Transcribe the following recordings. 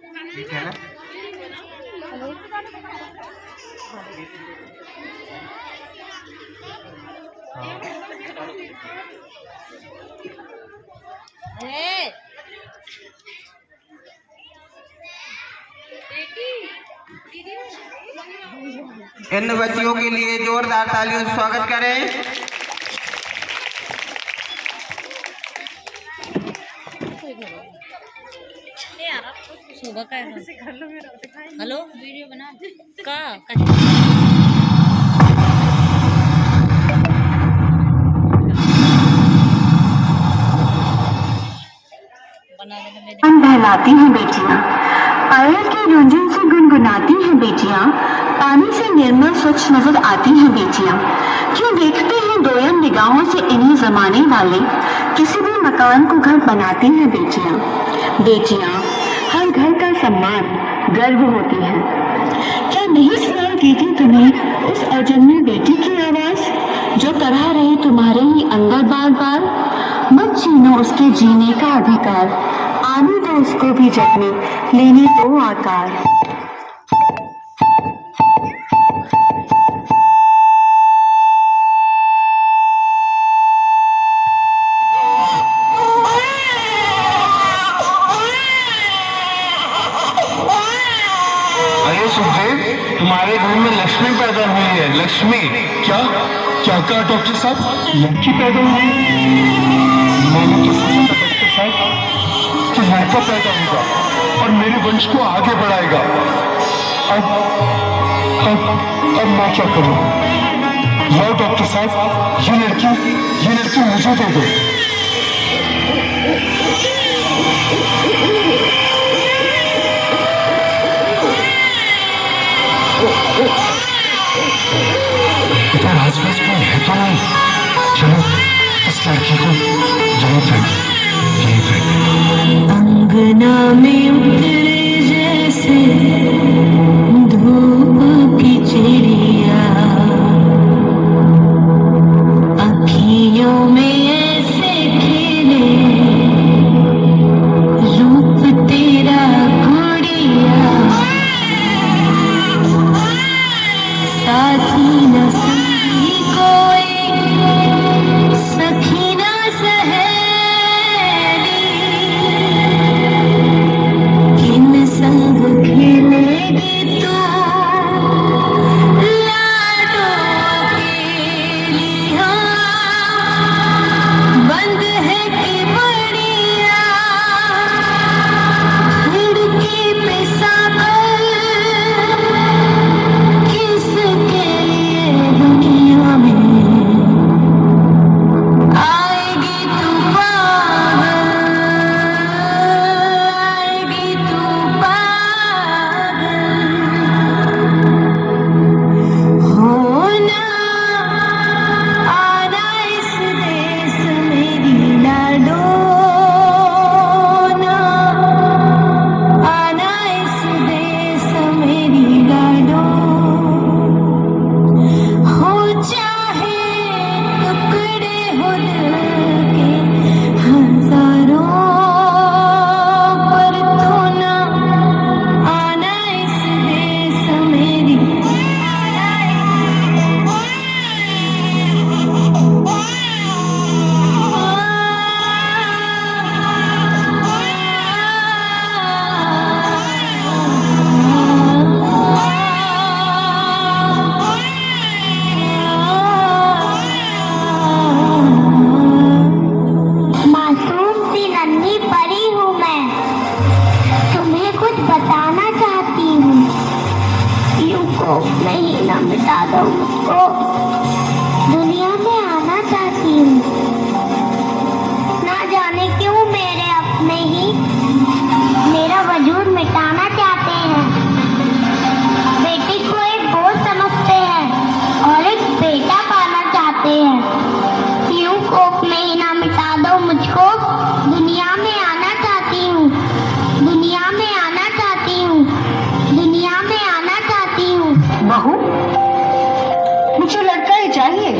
ठीक है ना। इन बच्चियों के लिए जोरदार तालियों से स्वागत करें। हेलो वीडियो बना का बहलाती हैं बेटियां, पायल की रुंझुन से गुनगुनाती हैं बेटियां, पानी से निर्मल स्वच्छ नजर आती हैं बेटियां। क्यों देखते हैं दोयम निगाहों से इन्हीं जमाने वाले, किसी भी मकान को घर बनाती हैं बेटियां। बेटियां हर घर का सम्मान गर्व होती हैं। क्या नहीं सुनाई देती तुम्हें उस अजन्मी बेटी की आवाज, जो तरह रही तुम्हारे ही अंदर बार बार। मत छीनो उसके जीने का अधिकार, आने दो उसको भी जग में लेने दो आकार। अरे सुखदेव, तुम्हारे घर में लक्ष्मी पैदा हुई है। लक्ष्मी? क्या क्या कहा डॉक्टर साहब? लड़की पैदा हुई? मैंने तो सोचा था डॉक्टर साहब कि लड़का पैदा होगा और मेरे वंश को आगे बढ़ाएगा। अब मैं क्या करूं? लो डॉक्टर साहब, ये लड़की मुझे दे दो। इधर आसपास कोई है तो नहीं? चलो इस लड़की को यहीं फेंक। अंगना में उतरे जैसे धूप की चिड़िया, अखियों में ऐसे खेले रूप तेरा गुड़िया। साथी न संगी कोई, सखी न सहेली, किन संग खेलेगी तू लाडों के लिया। बंद है कि बढ़िया खिड़की पे सागर, किसके लिए दुनिया में आएगी तू पागल, आएगी तू पागल। होना आना इस देश मेरी लाडो, ना आना इस देश मेरी लाडो। हो चाहे टुकड़े हो दिल के हजारों, पर तू ना आना इस देश मेरी। मासूम सी नन्ही परी हूँ मैं, तुम्हें कुछ बताना चाहती हूँ। यूं को नहीं ना मिटा दो मुझको, दुनिया में आना चाहती हूँ। ना जाने क्यों मेरे अपने ही मेरा वजूद मिटाना चाहते हैं। बेटी को एक बोझ समझते हैं और एक बेटा पाना चाहते हैं। यूं कोप में ही ना मिटा दो मुझको, दुनिया में आना चाहती हूँ, दुनिया में आना चाहती हूँ, दुनिया में आना चाहती हूँ। बहू, मुझे लड़का ही चाहिए।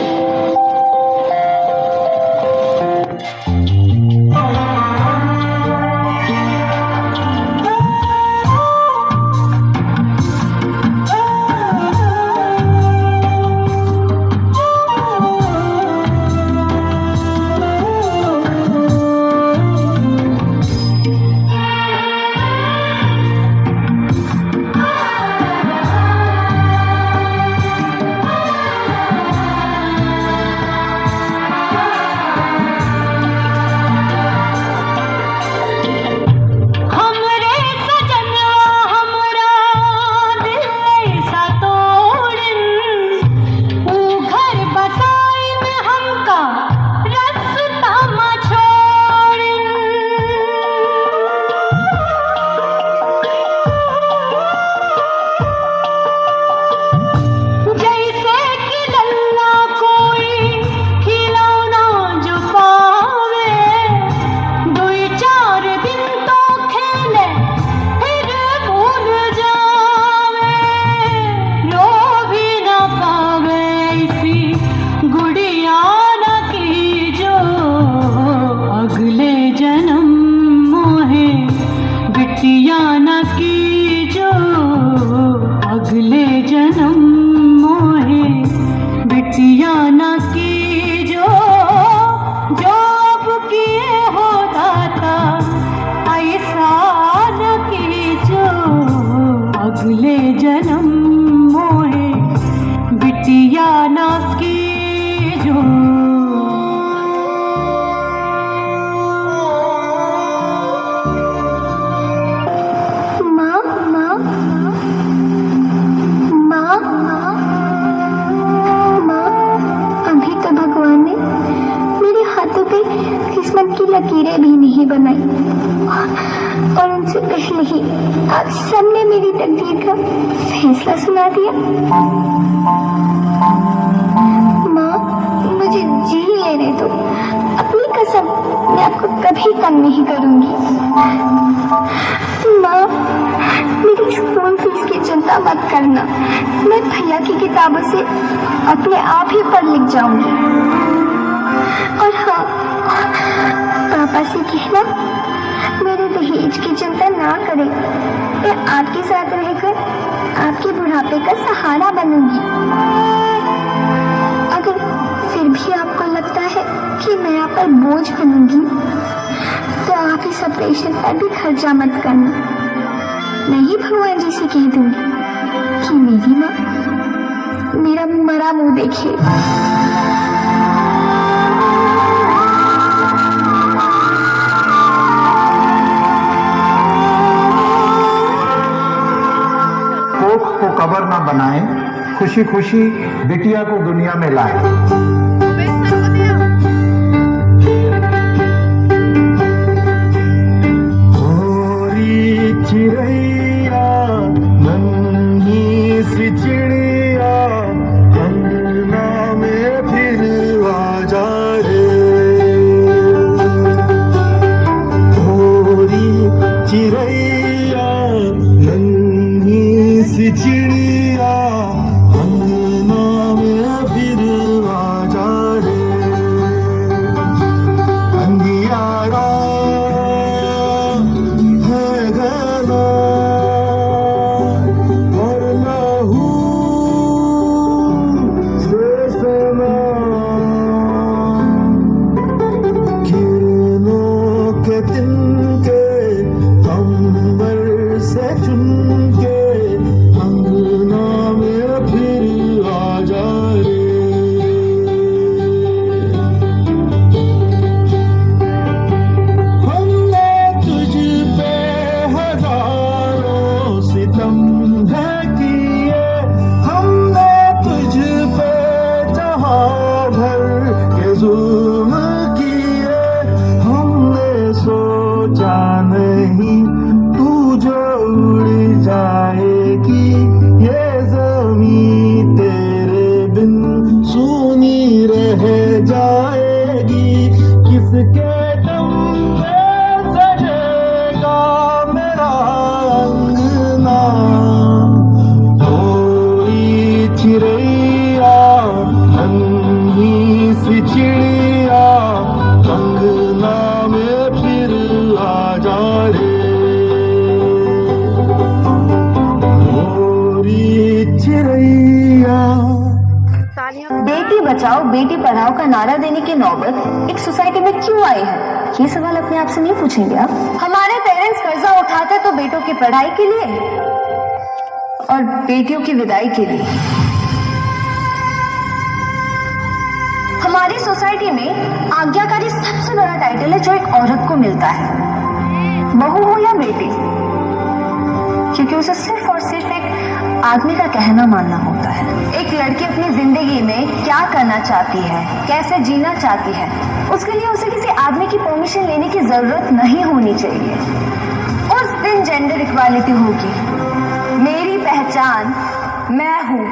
आप सबने मेरी तकदीर का फैसला सुना दिया। माँ, मुझे जी लेने दो। अपनी कसम, मैं आपको कभी तंग नहीं करूंगी। माँ, मेरी स्कूल फीस की चिंता मत करना। मैं भैया की किताबों से अपने आप ही पढ़ लिख जाऊंगी। और हाँ, पापा से कहना मेरे दहेज की चिंता ना करें। मैं आपके साथ रहकर आपके बुढ़ापे का सहारा बनूंगी। अगर फिर भी आपको लगता है कि मैं आप पर बोझ बनूंगी, तो आप इस ऑपरेशन पर भी खर्चा मत करना। मैं ही भगवान जी से कह दूंगी कि मेरी माँ मेरा मरा मुंह देखे। कोख को कबर ना बनाए, खुशी खुशी बिटिया को दुनिया में लाए। चिड़ैया नन्ही सी चिड़िया अंगना में फिर आ जा रे। गोरी चिड़ैया नन्ही सी चिड़िया अंगना में फिर आ जा रे। अंधियारा है घना और लहू से सना, किरणों के तिनके अंबर से चुनके अंगना में फिर आ जा रे। हमने तुझ पे हजारों सितम है किए, हमने तुझ पे जहां भर के जुल्म किए। हमने सोचा नहीं तू जो उड़ जाएगी, ये जमीन तेरे बिन सूनी रह जाएगी। किसके दम पे सजेगा मेरा अंगना। कोई चिड़ैया नन्ही सी चिड़िया अंगना में फिर आ जा रे। गोरी चिड़ैया। बेटी बचाओ बेटी पढ़ाओ का नारा देने की नौबत एक सोसाइटी में क्यों आई है? ये सवाल अपने आप से नहीं पूछेंगे आप? हमारे पेरेंट्स कर्जा उठाते तो बेटों की पढ़ाई के लिए और बेटियों की विदाई के लिए। हमारी सोसाइटी में आज्ञाकारी सबसे बड़ा टाइटल है जो एक औरत को मिलता है, बहू हो या बेटी, क्योंकि उसे सिर्फ और सिर्फ एक आदमी का कहना मानना होता है। एक लड़की अपनी जिंदगी में क्या करना चाहती है, कैसे जीना चाहती है, उसके लिए उसे किसी आदमी की परमिशन लेने की जरूरत नहीं होनी चाहिए। उस दिन जेंडर इक्वालिटी होगी। मेरी पहचान मैं हूँ,